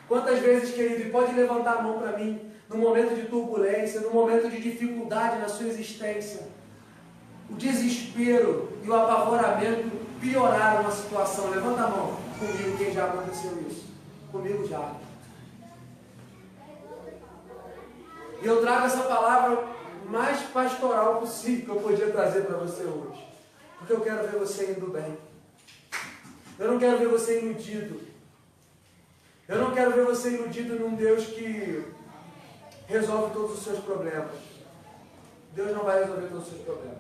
Quantas vezes, querido, e pode levantar a mão para mim, no momento de turbulência, no momento de dificuldade na sua existência, o desespero e o apavoramento pioraram a situação. Levanta a mão comigo, quem já aconteceu isso? Comigo já. E eu trago essa palavra mais pastoral possível que eu podia trazer para você hoje. Porque eu quero ver você indo bem. Eu não quero ver você iludido. Eu não quero ver você iludido num Deus que resolve todos os seus problemas. Deus não vai resolver todos os seus problemas.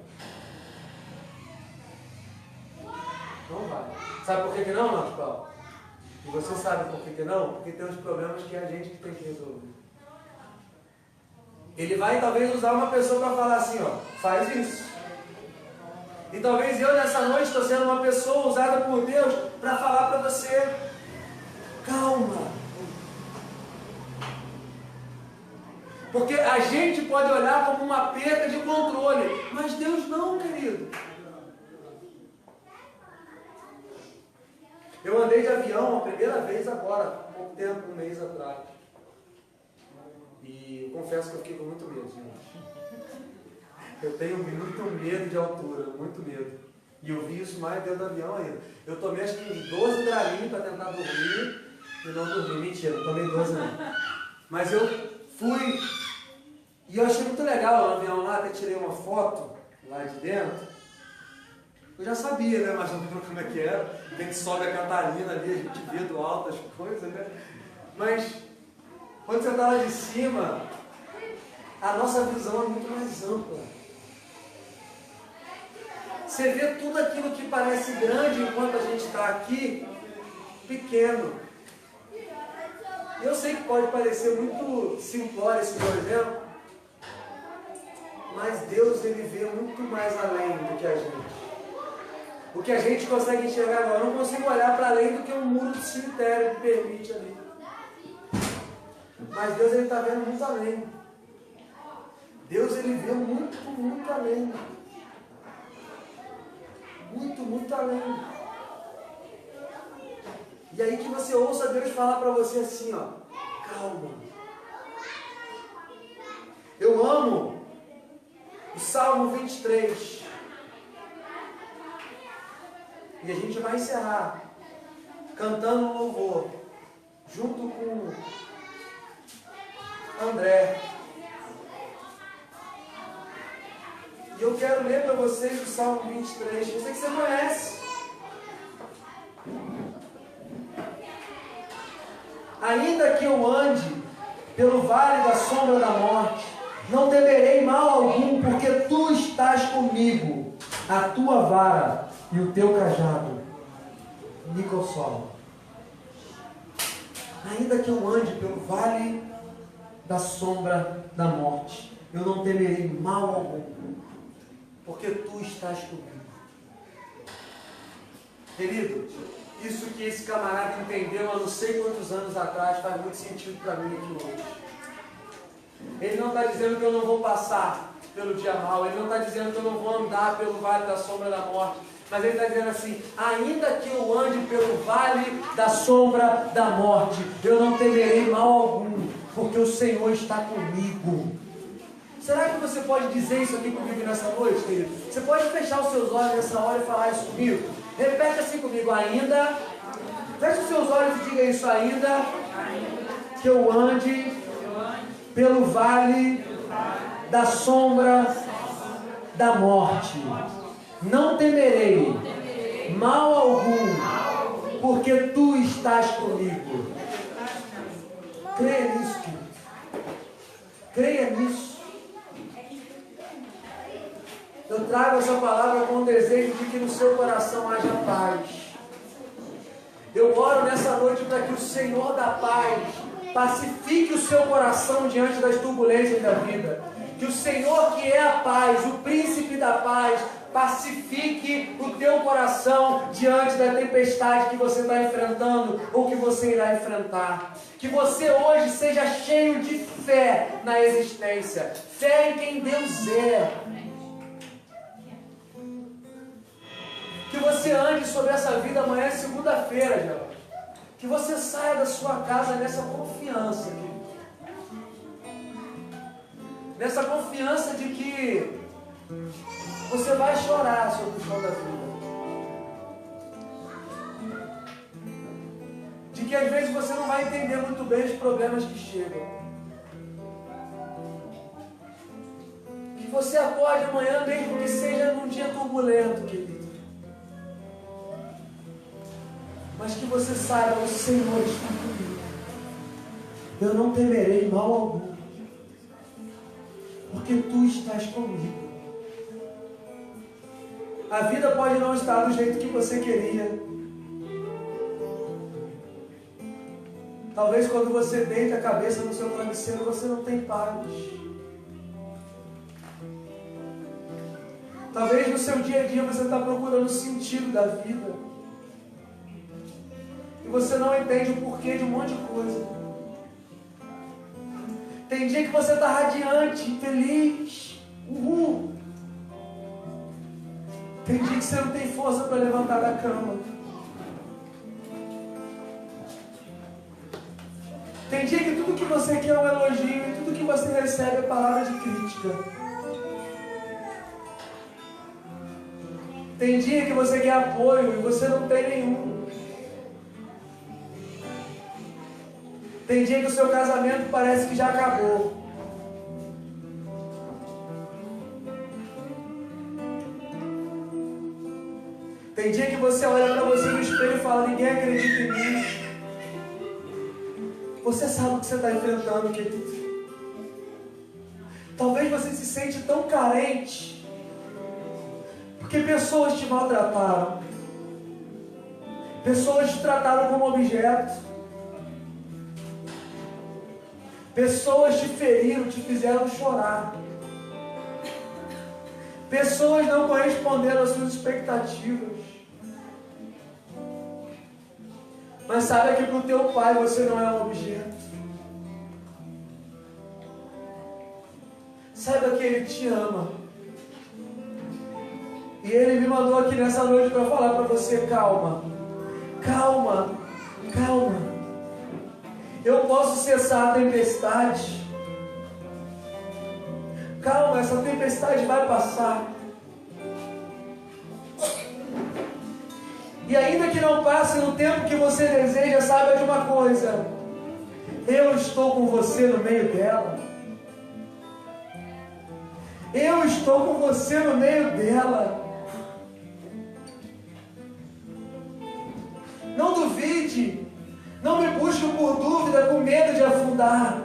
Não vai. Sabe por que não, Marcos Paulo? E você sabe por que não? Porque tem uns problemas que é a gente que tem que resolver. Ele vai talvez usar uma pessoa para falar assim, ó, faz isso. E talvez eu nessa noite estou sendo uma pessoa usada por Deus para falar para você, calma. Porque a gente pode olhar como uma perda de controle, mas Deus não, querido. Eu andei de avião a primeira vez agora, há pouco tempo, um mês atrás. E eu confesso que eu fiquei com muito medo, gente. Eu tenho muito medo de altura, muito medo. E eu vi isso mais dentro do avião ainda. Eu tomei acho que uns 12 graminhos para tentar dormir e não dormi. Mentira, não tomei 12 não. Mas eu fui e eu achei muito legal no avião lá, até tirei uma foto lá de dentro. Eu já sabia, né, mais ou menos como é que era. A gente sobe a Catarina ali, a gente vê do alto as coisas, né? Mas quando você está lá de cima, a nossa visão é muito mais ampla. Você vê tudo aquilo que parece grande enquanto a gente está aqui, pequeno. Eu sei que pode parecer muito simplório esse meu exemplo, mas Deus, Ele vê muito mais além do que a gente. O que a gente consegue enxergar agora, eu não consigo olhar para além do que um muro de cemitério me permite ali. Mas Deus, Ele está vendo muito além. Deus, Ele vê muito, muito além. Muito, muito além. E aí que você ouça Deus falar para você assim, ó, calma. Eu amo o Salmo 23. E a gente vai encerrar cantando um louvor junto com André. E eu quero ler para vocês o Salmo 23. Eu sei que você conhece. Ainda que eu ande pelo vale da sombra da morte, não temerei mal algum, porque tu estás comigo. A tua vara e o teu cajado me consolam. Ainda que eu ande pelo vale da sombra da morte, eu não temerei mal algum, porque tu estás comigo. Querido, isso que esse camarada entendeu há não sei quantos anos atrás faz muito sentido para mim aqui hoje. Ele não está dizendo que eu não vou passar pelo dia mau, ele não está dizendo que eu não vou andar pelo vale da sombra da morte, mas ele está dizendo assim, ainda que eu ande pelo vale da sombra da morte, eu não temerei mal algum, porque o Senhor está comigo. Será que você pode dizer isso aqui comigo nessa noite, querido? Você pode fechar os seus olhos nessa hora e falar isso comigo? Repete assim comigo, ainda. Feche os seus olhos e diga isso, ainda que eu ande pelo vale da sombra da morte, não temerei mal algum, porque tu estás comigo. Creia nisso, querido. Creia nisso. Eu trago essa palavra com o desejo de que no seu coração haja paz. Eu oro nessa noite para que o Senhor da paz pacifique o seu coração diante das turbulências da vida. Que o Senhor, que é a paz, o príncipe da paz, pacifique o teu coração diante da tempestade que você está enfrentando ou que você irá enfrentar. Que você hoje seja cheio de fé na existência, fé em quem Deus é. você ande sobre essa vida. Amanhã é segunda-feira, já. Que você saia da sua casa nessa confiança, querido. Nessa confiança de que você vai chorar sobre o chão da vida. De que às vezes você não vai entender muito bem os problemas que chegam. Que você acorde amanhã, mesmo que seja num dia turbulento, querido. Mas que você saiba, o Senhor está comigo. Eu não temerei mal algum, porque Tu estás comigo. A vida pode não estar do jeito que você queria. Talvez quando você deita a cabeça no seu travesseiro, você não tem paz. Talvez no seu dia a dia você está procurando o sentido da vida. E você não entende o porquê de um monte de coisa. Tem dia que você está radiante, feliz. Uhul. Tem dia que você não tem força para levantar da cama. Tem dia que tudo que você quer é um elogio e tudo que você recebe é palavra de crítica. Tem dia que você quer apoio e você não tem nenhum. Tem dia que o seu casamento parece que já acabou. Tem dia que você olha para você no espelho e fala: ninguém acredita em mim. Você sabe o que você está enfrentando, querido. Talvez você se sente tão carente porque pessoas te maltrataram. Pessoas te trataram como objeto. Pessoas te feriram, te fizeram chorar. Pessoas não corresponderam às suas expectativas. Mas sabe que para o teu Pai você não é um objeto. Saiba que Ele te ama. E Ele me mandou aqui nessa noite para falar para você: calma, calma, calma. Eu posso cessar a tempestade. Calma, essa tempestade vai passar. E ainda que não passe no tempo que você deseja, saiba de uma coisa: eu estou com você no meio dela. Eu estou com você no meio dela. Não duvide. Não me busque por dúvida, com medo de afundar.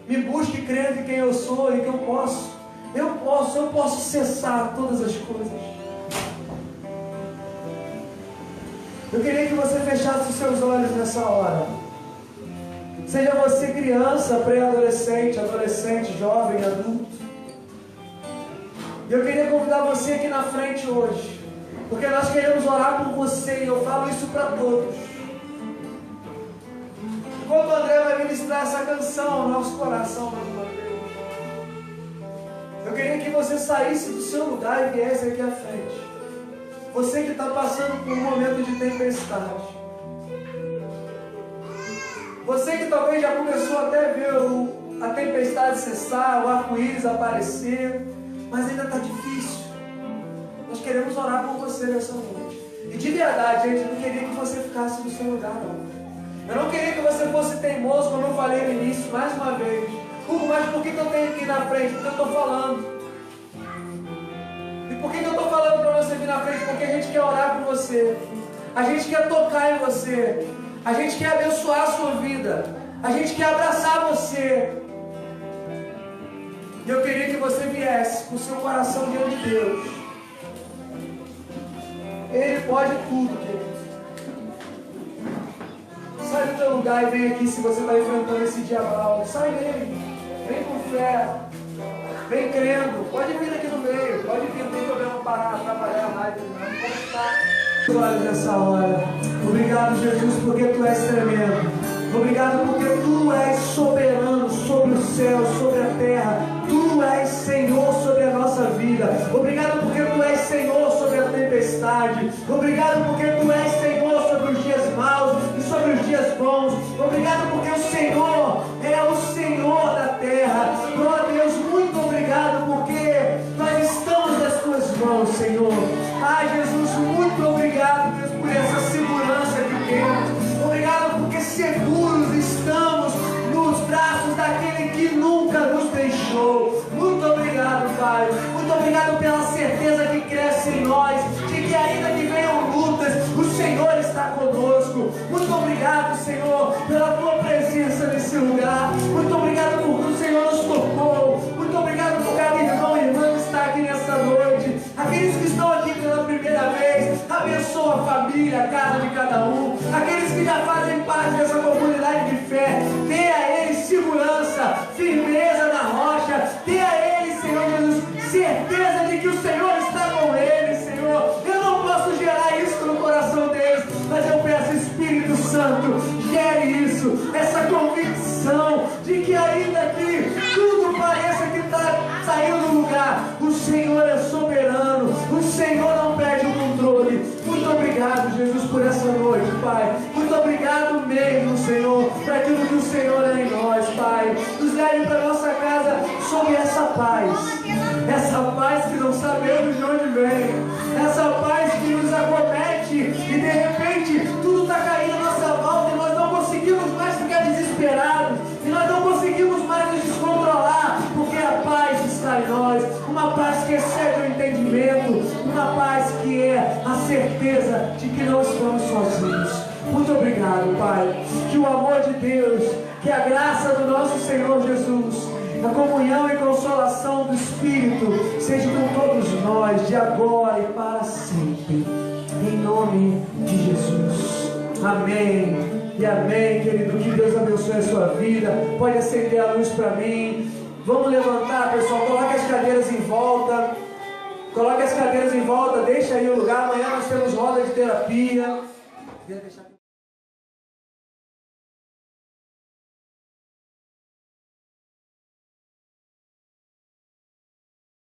Me busque crendo em quem eu sou e que eu posso cessar todas as coisas. Eu queria que você fechasse os seus olhos nessa hora. Seja você criança, pré-adolescente, adolescente, jovem, adulto. E eu queria convidar você aqui na frente hoje, porque nós queremos orar por você, e eu falo isso para todos. Enquanto o André vai ministrar essa canção ao nosso coração mais uma vez, eu queria que você saísse do seu lugar e viesse aqui à frente. Você que está passando por um momento de tempestade. Você que talvez já começou até a ver a tempestade cessar, o arco-íris aparecer, mas ainda está difícil. Nós queremos orar por você nessa noite. E de verdade, gente, eu não queria que você ficasse no seu lugar, não. Eu não queria que você fosse teimoso, como eu falei no início, mais uma vez. Mas por que eu tenho que ir na frente? Porque eu estou falando. E por que eu estou falando para você vir na frente? Porque a gente quer orar por você. A gente quer tocar em você. A gente quer abençoar a sua vida. A gente quer abraçar você. E eu queria que você viesse com o seu coração diante de Deus. Ele pode tudo, querido. Sai do teu lugar e vem aqui se você está enfrentando esse diabral. Sai dele. Vem com fé. Vem crendo. Pode vir aqui no meio. Pode vir, não tem problema parar, atrapalhar a live. Não pode estar. Glória nessa hora. Obrigado, Jesus, porque Tu és tremendo. Obrigado porque Tu és soberano sobre o céu, sobre a terra. Tu és Senhor sobre a nossa vida. Obrigado porque Tu és Senhor sobre a tempestade. tempestade. Obrigado porque Tu és Senhor sobre os dias maus e sobre os dias bons. Obrigado porque o Senhor é o Senhor da terra. Oh Deus, muito obrigado porque nós estamos nas Tuas mãos, Senhor. Ah, Jesus, muito obrigado, Deus, por essa segurança que temos. Obrigado porque seguros estamos nos braços daquele que nunca nos deixou. Muito obrigado, Pai. Muito obrigado pela certeza que cresce em nós, de que ainda que venham lutas, o Senhor está conosco. Muito obrigado, Senhor, pela Tua presença nesse lugar. Muito obrigado por que o Senhor nos tocou. Muito obrigado por cada irmão e irmã que está aqui nessa noite. Aqueles que estão aqui pela primeira vez, abençoa a família, a casa de cada um. Aqueles que já fazem parte dessa comunidade de fé, dê a eles segurança, firmeza na rocha. Dê a eles, Senhor Jesus, certeza de que o Senhor está com eles, Senhor. Eu não posso gerar isso no coração deles, mas eu peço, Espírito Santo, gere isso, essa convicção de que ainda que tudo pareça que está saindo do lugar, o Senhor é soberano, o Senhor não perde o controle. Muito obrigado, Jesus, por essa noite, Pai. Muito obrigado mesmo, Senhor, por aquilo que o Senhor é em nós, Pai. Nos leve para a nossa casa sob essa paz que não sabemos de onde vem, essa paz que nos acomete e de repente tudo está caindo à nossa volta e nós não conseguimos mais ficar desesperados, e nós não conseguimos mais nos descontrolar, porque a paz está em nós, uma paz que excede o entendimento, uma paz que é a certeza de que não estamos sozinhos. Muito obrigado, Pai. Que o amor de Deus, que a graça do nosso Senhor Jesus, a comunhão e consolação do Espírito seja com todos nós, de agora e para sempre. Em nome de Jesus. Amém. E amém, querido. Que Deus abençoe a sua vida. Pode acender a luz para mim. Vamos levantar, pessoal. Coloque as cadeiras em volta. Coloque as cadeiras em volta. Deixa aí o lugar. Amanhã nós temos roda de terapia.